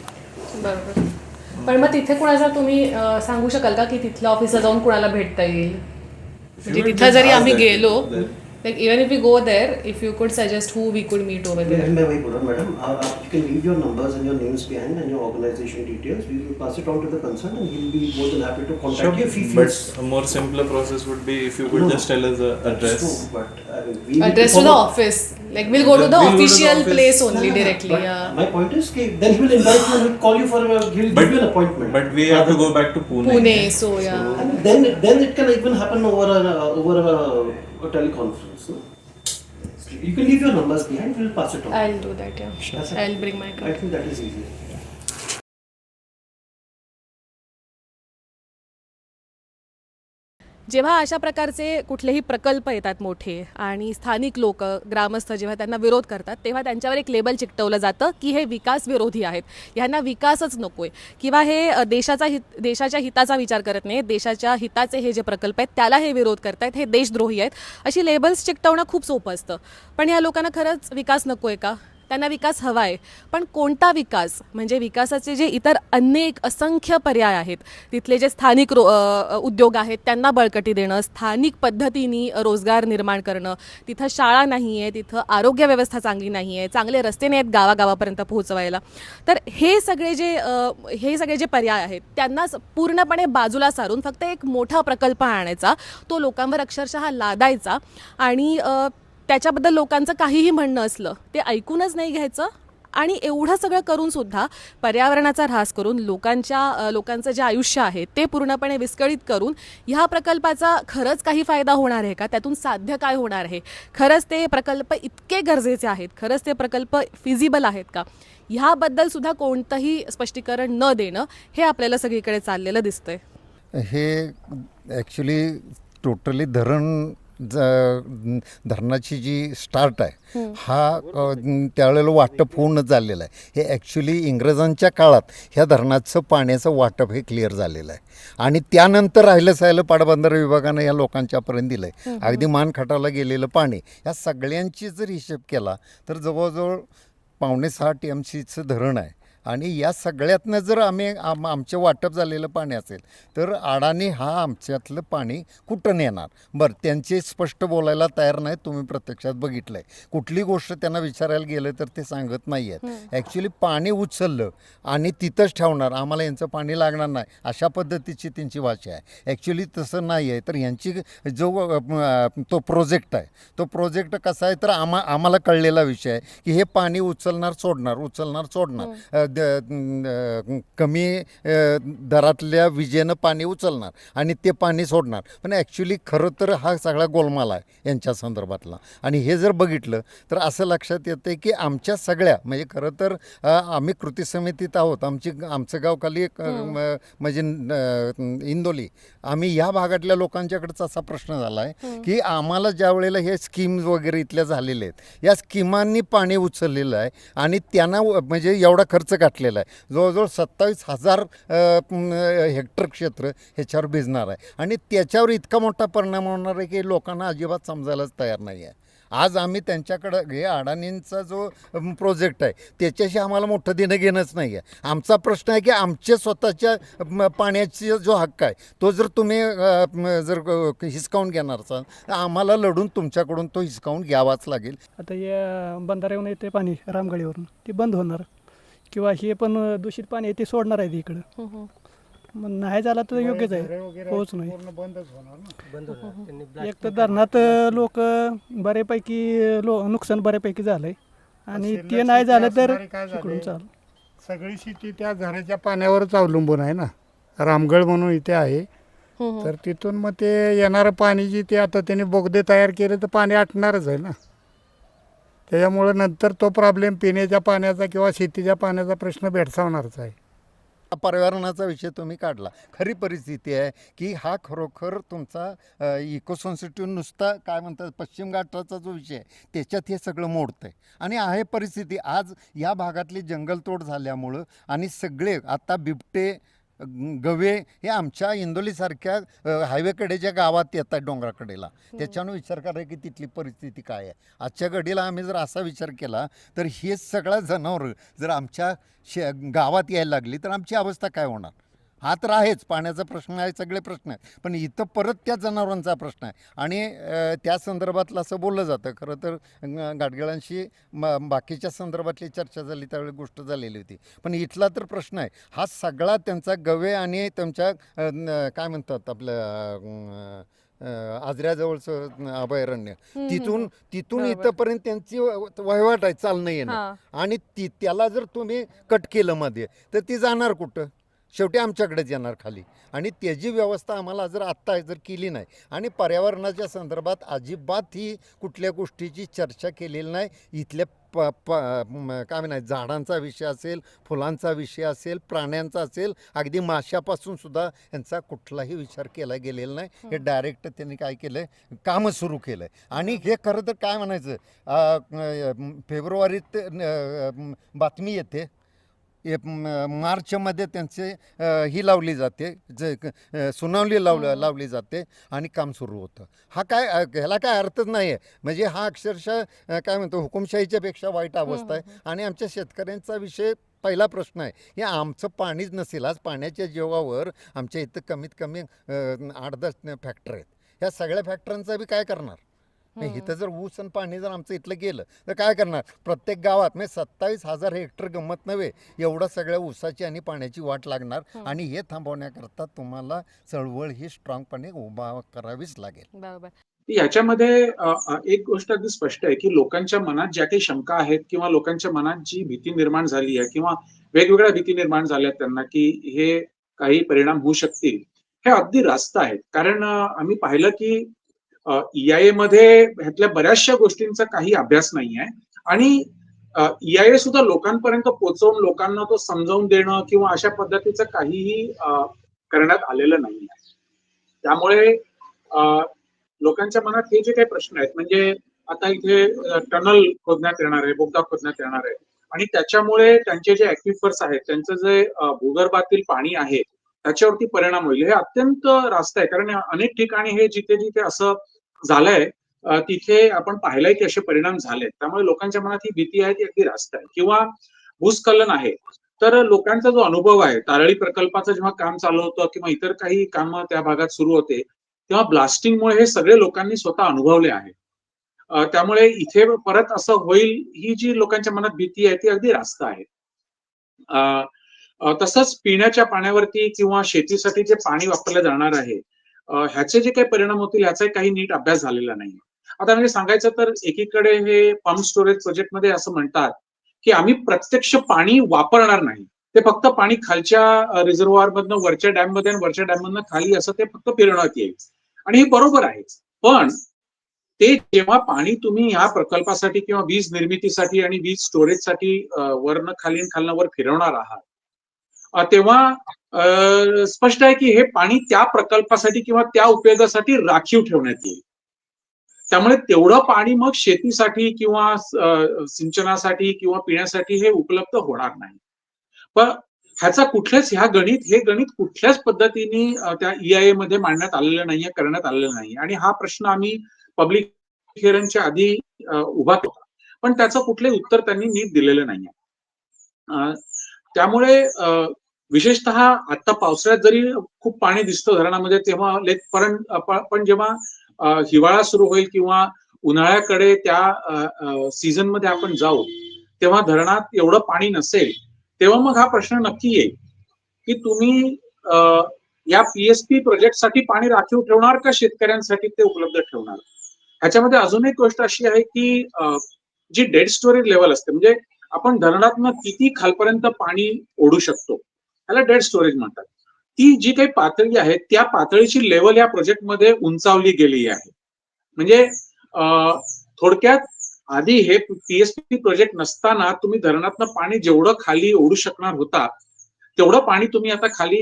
बरोबर. पण मग तिथे कुणाला तुम्ही सांगू शकाल का की तिथल्या ऑफिसला जाऊन कुणाला भेटता येईल? म्हणजे तिथं जरी आम्ही गेलो, like even if we go there, if you could suggest who we could meet over there. Madam, you can leave your numbers and your names behind and your organization details. We will pass it on to the concerned and he'll be more than happy to contact you if he feels. But a more simpler process would be if you could just tell us the address. True, but Address to the office. Like we'll go to the official place only directly. Yeah. My point is, then he will invite you and he'll call you for he'll give you an appointment. But we have to go back to Pune. Pune, so yeah. And then it can even happen over a teleconference. No? You can leave your numbers behind. We'll pass it on. I'll do that. Yeah. Sure. I'll bring my card. I think that is easier. जेव्हा अशा प्रकारचे कुठलेही प्रकल्प येतात मोठे आणि स्थानिक लोक ग्रामस्थ जेव्हा त्यांना विरोध करतात तेव्हा त्यांच्यावर एक लेबल चिकटवलं जातं की हे विकास विरोधी आहेत, ह्यांना विकासच नको आहे, किंवा हे देशाच्या हिताचा विचार करत नाही, देशाच्या हिताचे हे जे प्रकल्प आहेत त्याला हे विरोध करतायत, हे देशद्रोही आहेत, अशी लेबल्स चिकटवणं खूप सोपं असतं. पण या लोकांना खरंच विकास नको आहे का? त्यांना विकास हवा आहे, पण कोणता विकास? म्हणजे विकासाचे जे इतर अनेक असंख्य पर्याय आहेत, तिथले जे स्थानिक उद्योग आहेत त्यांना बळकटी देणं, स्थानिक पद्धतीने रोजगार निर्माण करणं, तिथं शाळा नाही आहे, तिथं आरोग्य व्यवस्था चांगली नाही आहे, चांगले रस्ते नाहीत गावागावापर्यंत पोहोचवायला, तर हे सगळे जे पर्याय आहेत त्यांना पूर्णपणे बाजूला सारून फक्त एक मोठा प्रकल्प आणायचा, तो लोकांवर अक्षरशः लादायचा आणि त्याच्याबद्दल लोकांचं काहीही म्हणणं असलं ते ऐकूनच नाही घ्यायचं आणि एवढं सगळं करून सुद्धा पर्यावरणाचा ऱ्हास करून लोकांचं जे आयुष्य आहे ते पूर्णपणे विस्कळीत करून ह्या प्रकल्पाचा खरंच काही फायदा होणार आहे का, त्यातून साध्य काय होणार आहे, खरंच ते प्रकल्प इतके गरजेचे आहेत, खरंच ते प्रकल्प फिजिबल आहेत का, ह्याबद्दल सुद्धा कोणतंही स्पष्टीकरण न देणं हे आपल्याला सगळीकडे चाललेलं दिसतंय. हे ॲक्च्युली टोटली धरणाची जी स्टार्ट आहे हा त्यावेळेला वाटप होऊनच झालेलं आहे. हे ॲक्च्युली इंग्रजांच्या काळात ह्या धरणाचं पाण्याचं वाटप हे क्लिअर झालेलं आहे आणि त्यानंतर राहिलं पाटबंधारे विभागानं या लोकांच्यापर्यंत दिलं आहे. अगदी मानखटाला गेलेलं पाणी या सगळ्यांची जर हिशेब केला तर जवळजवळ 5.5 TMCचं धरण आहे आणि या सगळ्यातनं जर आमचे वाटप झालेलं पाणी असेल तर अडाणी हा आमच्यातलं पाणी कुठं नेणार. बरं, त्यांचे स्पष्ट बोलायला तयार नाहीत, तुम्ही प्रत्यक्षात बघितलं आहे. कुठली गोष्ट त्यांना विचारायला गेलं तर ते सांगत नाही आहेत. ॲक्च्युली पाणी उचललं आणि तिथंच ठेवणार, आम्हाला यांचं पाणी लागणार नाही, अशा पद्धतीची त्यांची भाषा आहे. ॲक्च्युली तसं नाही आहे. तर यांची तो प्रोजेक्ट आहे, तो प्रोजेक्ट कसा आहे तर आम्हाला कळलेला विषय आहे की हे पाणी उचलणार सोडणार कमी दरातल्या विजेनं पाणी उचलणार आणि ते पाणी सोडणार. पण ॲक्च्युली खरं तर हा सगळा गोलमाल आहे यांच्या संदर्भातला. आणि हे जर बघितलं तर असं लक्षात येतं की आमच्या सगळ्या म्हणजे खरं तर आम्ही कृती समितीत आहोत. आमचं गाव खाली म्हणजे इंदोली, आम्ही या भागातल्या लोकांच्याकडचा असा प्रश्न झाला आहे की आम्हाला ज्या वेळेला हे स्कीम्स वगैरे इथल्या झालेले आहेत, या स्कीमांनी पाणी उचललेलं आहे आणि त्यांना म्हणजे एवढा खर्च गाठलेला आहे. जवळजवळ 27,000 हेक्टर क्षेत्र ह्याच्यावर भिजणार आहे आणि त्याच्यावर इतका मोठा परिणाम होणार आहे की लोकांना अजिबात समजायलाच तयार नाही आहे. आज आम्ही त्यांच्याकडं हे अडाणींचा जो प्रोजेक्ट आहे त्याच्याशी आम्हाला मोठं देणं घेणंच नाही आहे. आमचा प्रश्न आहे की आमच्या स्वतःच्या पाण्याचा जो हक्क आहे तो जर तुम्ही जर हिसकावून घेणार असाल तर आम्हाला लढून तुमच्याकडून तो हिसकावून घ्यावाच लागेल. आता या बंधाऱ्यावरून येते पाणी रामगडीवरून ते बंद होणार किंवा हे पण दूषित पाणी आहे ते सोडणार आहे इकडं. मग नाही झाला तर योग्यच आहे, होच नाही. एक तर धरणात लोक बऱ्यापैकी नुकसान बऱ्यापैकी झालंय आणि ते नाही झालं तर इकडून चालू. सगळी शेती त्या झऱ्याच्या पाण्यावरच अवलंबून आहे ना. रामगड म्हणून इथे आहे, तर तिथून मग ते येणारं पाणी जे ते आता त्यांनी बोगदे तयार केले तर पाणी आटणारच आहे ना. त्याच्यामुळे नंतर तो प्रॉब्लेम पिण्याच्या पाण्याचा किंवा शेतीच्या पाण्याचा प्रश्न भेडसावणारच आहे. पर्यावरणाचा विषय तुम्ही काढला. खरी परिस्थिती आहे की हा खरोखर तुमचा इकोसेन्सिटिव्ह नुसता काय म्हणतात पश्चिम घाटाचा जो विषय आहे त्याच्यात हे सगळं मोडतं आहे. आणि आहे परिस्थिती आज या भागातली जंगलतोड झाल्यामुळं आणि सगळे आता बिबटे गवे हे आमच्या इंदोलीसारख्या हायवेकडे ज्या गावात येत आहेत डोंगराकडेला, त्याच्यानं विचार करा की तिथली परिस्थिती काय आहे. आजच्या घडीला आम्ही जर असा विचार केला तर हे सगळं जनावरं जर आमच्या गावात यायला लागली तर आमची अवस्था काय होणार. हा तर आहेच, पाण्याचा प्रश्न आहे, सगळे प्रश्न आहेत, पण इथं परत त्या जनावरांचा प्रश्न आहे. आणि त्या संदर्भातलं असं बोललं जातं. खरं तर गाडगिळांशी बाकीच्या संदर्भातली चर्चा झाली त्यावेळी गोष्ट झालेली होती. पण इथला तर प्रश्न आहे हा सगळा त्यांचा गवे आणि त्यांच्या काय म्हणतात आपल्या आजऱ्याजवळचं अभयारण्य तिथून इथंपर्यंत त्यांची वहिवाट आहे, चालणं येणं. आणि त्याला जर तुम्ही कट केलं मध्ये तर ती जाणार कुठं, शेवटी आमच्याकडेच येणार खाली. आणि त्याची व्यवस्था आम्हाला जर आत्ता जर केली नाही आणि पर्यावरणाच्या संदर्भात अजिबात ही कुठल्या गोष्टीची चर्चा केलेली नाही. इथल्या काय म्हणायचं झाडांचा विषय असेल, फुलांचा विषय असेल, प्राण्यांचा असेल, अगदी माशापासून सुद्धा यांचा कुठलाही विचार केला गेलेला नाही. हे डायरेक्ट त्यांनी काय केलं आहे, कामं सुरू केलं आहे. आणि हे खरं तर काय म्हणायचं फेब्रुवारीत बातमी येते, मार्चमध्ये त्यांचे ही लावली जाते, सुनावणी लावली जाते आणि काम सुरू होतं. हा काय ह्याला काय अर्थच नाही आहे. म्हणजे हा अक्षरशः काय म्हणतो हुकुमशाहीच्या पेक्षा वाईट अवस्था आहे. आणि आमच्या शेतकऱ्यांचा विषय पहिला प्रश्न आहे हे आमचं पाणीच नसेल. आज पाण्याच्या जीवावर आमच्या इथं कमीत कमी 8-10 फॅक्टरी आहेत. ह्या सगळ्या फॅक्टरींचा बी काय करणार. इथं जर ऊस आणि पाणी जर आमचं इथलं गेलं तर काय करणार. प्रत्येक गावात म्हणजे 27,000 हेक्टर गंमत नव्हे एवढं सगळ्या ऊसाची आणि पाण्याची वाट लागणार. आणि हे थांबवण्याकरता तुम्हाला चळवळ ही स्ट्रॉंगपणे उभा करावीच लागेल. बरोबर. याच्यामध्ये एक गोष्ट अगदी स्पष्ट आहे की लोकांच्या मनात ज्या काही शंका आहेत किंवा लोकांच्या मनात जी भीती निर्माण झाली आहे किंवा वेगवेगळ्या भीती निर्माण झाल्या त्यांना की हे काही परिणाम होऊ शकतील, हे अगदी रास्त आहेत. कारण आम्ही पाहिलं की EIA मध्ये ह्यातल्या बऱ्याचशा गोष्टींचा काही अभ्यास नाही आहे आणि EIA सुद्धा लोकांपर्यंत पोहोचवून लोकांना तो समजावून देणं किंवा अशा पद्धतीचं काहीही करण्यात आलेलं नाही आहे. त्यामुळे लोकांच्या मनात हे जे काही प्रश्न आहेत, म्हणजे आता इथे टनल खोदण्यात येणार आहे, बोगदा खोदण्यात येणार आहे आणि त्याच्यामुळे त्यांचे जे ऍक्विफर्स आहेत, त्यांचं जे भूगर्भातील पाणी आहे त्याच्यावरती परिणाम होईल, हे अत्यंत रास्त आहे. कारण अनेक ठिकाणी हे जिथे जिथे असं झालंय तिथे आपण पाहिलंय की असे परिणाम झालेत. त्यामुळे लोकांच्या मनात ही भीती आहे ती अगदी रास्त आहे. किंवा भूस्खलन आहे, तर लोकांचा जो अनुभव आहे, तारळी प्रकल्पाचं जेव्हा काम चालू होतं किंवा इतर काही कामं त्या भागात सुरू होते, तेव्हा ब्लास्टिंगमुळे हे सगळे लोकांनी स्वतः अनुभवले आहे. त्यामुळे इथे परत असं होईल ही जी लोकांच्या मनात भीती आहे ती अगदी रास्त आहे. तसंच पिण्याच्या पाण्यावरती किंवा शेतीसाठी जे पाणी वापरलं जाणार आहे, ह्याचे जे काही परिणाम होतील ह्याचा काही नीट अभ्यास झालेला नाही. आता म्हणजे सांगायचं तर एकीकडे हे पंप स्टोरेज प्रोजेक्टमध्ये असं म्हणतात की आम्ही प्रत्यक्ष पाणी वापरणार नाही, ते फक्त पाणी खालच्या रिझर्व्हॉर मधनं वरच्या डॅम मध्ये आणि वरच्या डॅम मधनं खाली असं ते फक्त फिरवण्यात येईल. आणि हे बरोबर आहे, पण ते जेव्हा पाणी तुम्ही ह्या प्रकल्पासाठी किंवा वीज निर्मितीसाठी आणि वीज स्टोरेजसाठी वरनं खाली आणि खालनं वर फिरवणार आहात, तेव्हा स्पष्ट आहे की हे पाणी त्या प्रकल्पासाठी किंवा त्या उपयोगासाठी राखीव ठेवण्यात येईल. त्यामुळे तेवढं पाणी मग शेतीसाठी किंवा सिंचनासाठी किंवा पिण्यासाठी हे उपलब्ध होणार नाही. पण ह्याचा हे गणित कुठल्याच पद्धतीने त्या EIA मध्ये मांडण्यात आलेलं नाहीये, करण्यात आलेलं नाही. आणि हा प्रश्न आम्ही पब्लिक हिअरिंगच्या आधी उभा केला, पण त्याचं कुठलंही उत्तर त्यांनी नीट दिलेलं नाहीये. त्यामुळे विशेषतः आता पावसाळ्यात जरी खूप पाणी दिसतं धरणामध्ये, तेव्हा पण जेव्हा हिवाळा सुरू होईल किंवा उन्हाळ्याकडे त्या सीझन मध्ये आपण जाऊ, तेव्हा धरणात एवढं पाणी नसेल, तेव्हा मग हा प्रश्न नक्की येईल की तुम्ही या PSP प्रोजेक्टसाठी पाणी राखीव ठेवणार का शेतकऱ्यांसाठी ते उपलब्ध ठेवणार. ह्याच्यामध्ये अजून एक गोष्ट अशी आहे की जी डेड स्टोरेज लेवल असते, म्हणजे आपण धरणातनं किती खालपर्यंत पाणी ओढू शकतो, त्याला डेड स्टोरेज म्हणतात. ती जी काही पातळी आहे त्या पातळीची लेवल या प्रोजेक्टमध्ये उंचावली गेली आहे. म्हणजे थोडक्यात आधी हे PSP प्रोजेक्ट नसताना तुम्ही धरणातनं पाणी जेवढं खाली ओढू शकणार होता, तेवढं पाणी तुम्ही आता खाली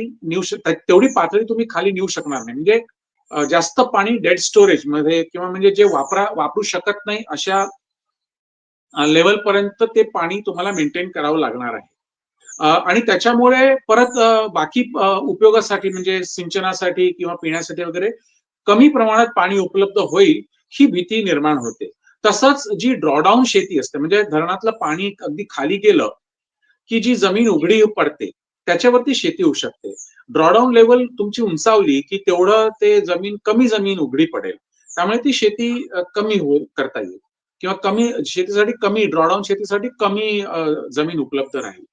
तेवढी पातळी तुम्ही खाली नेऊ शकणार नाही. म्हणजे जास्त पाणी डेड स्टोरेज मध्ये किंवा म्हणजे जे वापरू शकत नाही अशा लेवल पर्यंत ते पाणी तुम्हाला मेंटेन करावं लागणार आहे. आणि त्याच्यामुळे परत बाकी उपयोगासाठी म्हणजे सिंचनासाठी किंवा पिण्यासाठी वगैरे कमी प्रमाणात पाणी उपलब्ध होईल ही भीती निर्माण होते. तसंच जी ड्रॉडाऊन शेती असते, म्हणजे धरणातलं पाणी अगदी खाली गेलं की जी जमीन उघडी पडते त्याच्यावरती शेती होऊ शकते. ड्रॉडाऊन लेवल तुमची उंचावली की तेवढं ते कमी जमीन उघडी पडेल, त्यामुळे ती शेती कमी करता येईल किंवा कमी ड्रॉडाऊन शेतीसाठी कमी जमीन उपलब्ध राहील.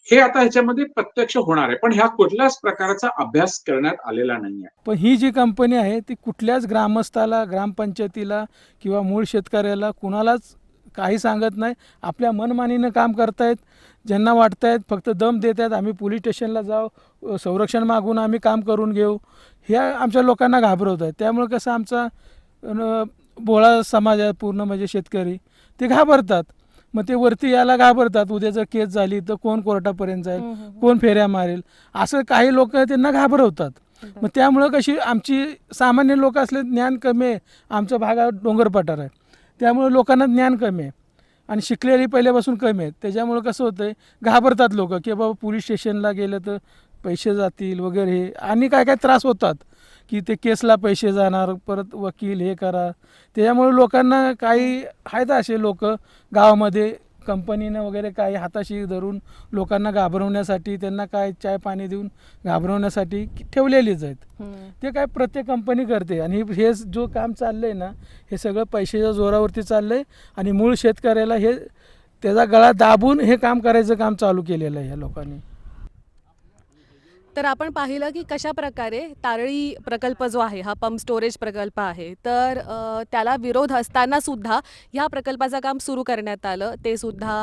हे आता ह्याच्यामध्ये प्रत्यक्ष होणार आहे, पण ह्या कुठल्याच प्रकारचा अभ्यास करण्यात आलेला नाहीये. पण ही जी कंपनी आहे ती कुठल्याच ग्रामस्थाला, ग्रामपंचायतीला किंवा मूळ शेतकऱ्याला कुणालाच काही सांगत नाही. आपल्या मनमानीनं काम करतायत, ज्यांना वाटतायत फक्त दम देत आहेत, आम्ही पोलीस स्टेशनला जाऊ, संरक्षण मागून आम्ही काम करून घेऊ, हे आमच्या लोकांना घाबरवत आहेत. त्यामुळे कसं आमचा भोळा समाज आहे पूर्ण, म्हणजे शेतकरी ते घाबरतात. मग ते वरती यायला घाबरतात, उद्या जर केस झाली तर कोण कोर्टापर्यंत जाईल, कोण फेऱ्या मारेल, असं काही लोक त्यांना घाबरवतात. मग त्यामुळं कशी आमची सामान्य लोक असले ज्ञान कमी आहे, आमच्या भागात डोंगरपठार आहे, त्यामुळे लोकांना ज्ञान कमी आहे आणि शिकलेली पहिल्यापासून कमी आहेत. त्याच्यामुळं कसं होतं आहे, घाबरतात लोक की बाबा पोलीस स्टेशनला गेलं तर पैसे जातील वगैरे आणि काय काय त्रास होतात की ते केसला पैसे जाणार, परत वकील हे करा. त्याच्यामुळे लोकांना काही आहेत असे लोक गावामध्ये कंपनीनं वगैरे काही हाताशी धरून लोकांना घाबरवण्यासाठी, त्यांना काय चाय पाणी देऊन घाबरवण्यासाठी ठेवलेलीच आहेत. ते काय प्रत्येक कंपनी करते आणि हे जो काम चाललं आहे ना, हे सगळं पैशाच्या जोरावरती चाललं आहे आणि मूळ शेतकऱ्याला हे त्याचा गळा दाबून हे काम करायचं काम चालू केलेलं आहे ह्या लोकांनी. तर आपण पाहिलं की कशा प्रकारे तारळी प्रकल्प जो आहे हा पंप स्टोरेज प्रकल्प आहे, तर त्याला विरोध असताना सुद्धा ह्या प्रकल्पाचं काम सुरू करण्यात आलं. ते सुद्धा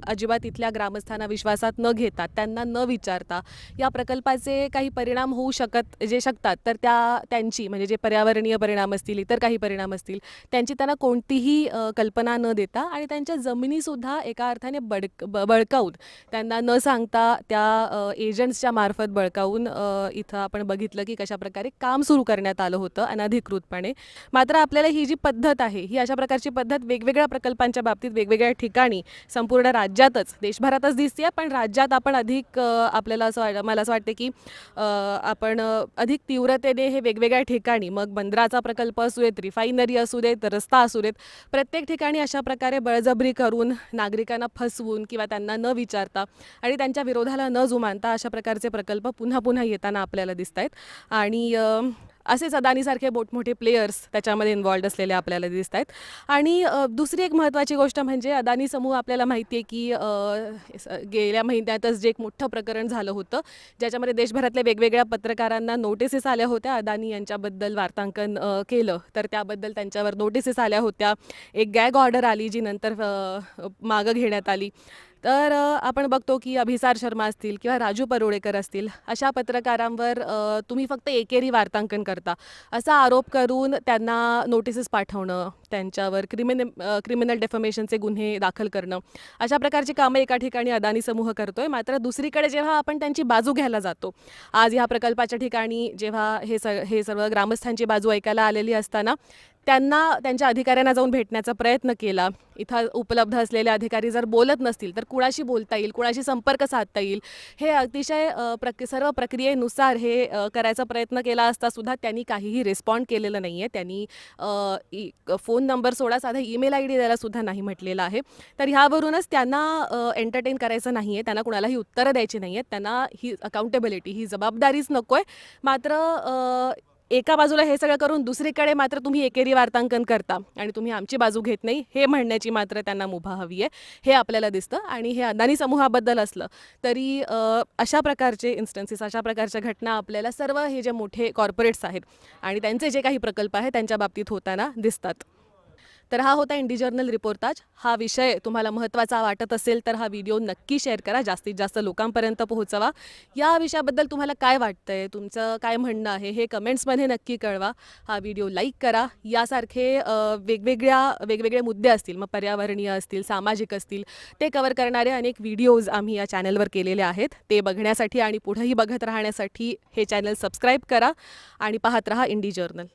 अजिबात इथल्या ग्रामस्थांना विश्वासात न घेता, त्यांना न विचारता या प्रकल्पाचे काही परिणाम होऊ शकतात तर त्यांची म्हणजे जे पर्यावरणीय परिणाम असतील, इतर काही परिणाम असतील, त्यांची त्यांना कोणतीही कल्पना न देता आणि त्यांच्या जमिनीसुद्धा एका अर्थाने बळकावून, त्यांना न सांगता त्या एजंट्सच्या मार्फत बळकावून इथं आपण बघितलं की कशाप्रकारे काम सुरू करण्यात आलं होतं अनधिकृतपणे. मात्र आपल्याला ही जी पद्धत आहे, ही अशा प्रकारची पद्धत वेगवेगळ्या प्रकल्पांच्या बाबतीत वेगवेगळ्या ठिकाणी संपूर्ण राज्यातच, देशभरातच दिसते, पण राज्यात आपण अधिक आपल्याला मला असं वाटते की आपण अधिक तीव्रतेने हे वेगवेगळ्या ठिकाणी, मग बंदराचा प्रकल्प असू देत, रिफायनरी असू देत, रस्ता असू देत, प्रत्येक ठिकाणी अशा प्रकारे बळजबरी करून नागरिकांना फसवून किंवा त्यांना न विचारता आणि त्यांच्या विरोधाला न जुमानता अशा प्रकारचे प्रकल्प पुन्हा पुन्हा येताना आपल्याला दिसत आहेत. आणि असेच अदानीसारखे मोठमोठे प्लेयर्स त्याच्यामध्ये इन्वॉल्ड असलेले आपल्याला दिसत आहेत. आणि दुसरी एक महत्त्वाची गोष्ट म्हणजे अदानी समूह, आपल्याला माहिती आहे की गेल्या महिन्यातच जे एक मोठं प्रकरण झालं होतं, ज्याच्यामध्ये देशभरातल्या वेगवेगळ्या पत्रकारांना नोटिसेस आल्या होत्या. अदानी यांच्याबद्दल वार्तांकन केलं तर त्याबद्दल त्यांच्यावर नोटिसेस आल्या होत्या. एक गॅग ऑर्डर आली जी नंतर मागं घेण्यात आली. तर आपण बघतो की अभिसार शर्मा असतील किंवा राजू परुळेकर असतील, अशा पत्रकारांवर तुम्ही फक्त एकेरी वार्तांकन करता असा आरोप करून त्यांना नोटिसेस पाठवणं, त्यांच्यावर क्रिमिनल डेफमेशनचे गुन्हे दाखल करणं, अशा प्रकारची कामं एका ठिकाणी अदानी समूह करतोय. मात्र दुसरीकडे जेव्हा आपण त्यांची बाजू घ्यायला जातो, आज ह्या प्रकल्पाच्या ठिकाणी जेव्हा हे सर्व ग्रामस्थांची बाजू ऐकायला आलेली असताना त्यांना त्यांच्या अधिकाऱ्यांना जाऊन भेटण्याचा प्रयत्न केला. इथं उपलब्ध असलेले अधिकारी जर बोलत नसतील तर कुणाशी बोलता येईल, कुणाशी संपर्क साधता येईल, हे अतिशय सर्व प्रक्रियेनुसार हे करायचा प्रयत्न केला असता सुद्धा त्यांनी काहीही रिस्पॉन्ड केलेलं नाही आहे. त्यांनी फोन नंबर सोडा, साधा ईमेल ID द्यायला सुद्धा नाही म्हटलेलं आहे. तर ह्यावरूनच त्यांना एंटरटेन करायचं नाही आहे, त्यांना कुणालाही उत्तरं द्यायची नाही आहेत, त्यांना ही अकाउंटेबिलिटी, ही जबाबदारीच नको आहे. मात्र एका बाजूला हे सगळं करून दुसरीकडे मात्र तुम्ही एकेरी वार्तांकन करता आणि तुम्ही आमची बाजू घेत नाही, हे म्हणण्याची मात्र त्यांना मुभा हवी आहे, हे आपल्याला दिसतं. आणि हे अदानी समूहाबद्दल असलं तरी अशा प्रकारचे इन्स्टन्सेस, अशा प्रकारच्या घटना आपल्याला सर्व हे जे मोठे कॉर्पोरेट्स आहेत आणि त्यांचे जे काही प्रकल्प आहेत त्यांच्या बाबतीत होताना दिसतात. तर हा होता इंडी जर्नल रिपोर्टाज. हा विषय तुम्हाला महत्त्वाचा वाटत असेल तर हा व्हिडिओ नक्की शेअर करा, जास्तीत जास्त लोकांपर्यंत पोहोचवा. या विषयाबद्दल तुम्हाला काय वाटतंय, तुमचं काय म्हणणं आहे हे कमेंट्समध्ये नक्की कळवा. हा व्हिडिओ लाईक करा. यासारखे वेगवेगळे मुद्दे असतील, मग पर्यावरणीय असतील, सामाजिक असतील, ते कव्हर करणारे अनेक व्हिडिओज आम्ही या चॅनलवर केलेले आहेत. ते बघण्यासाठी आणि पुढेही बघत राहण्यासाठी हे चॅनल सबस्क्राईब करा आणि पाहत रहा इंडी जर्नल.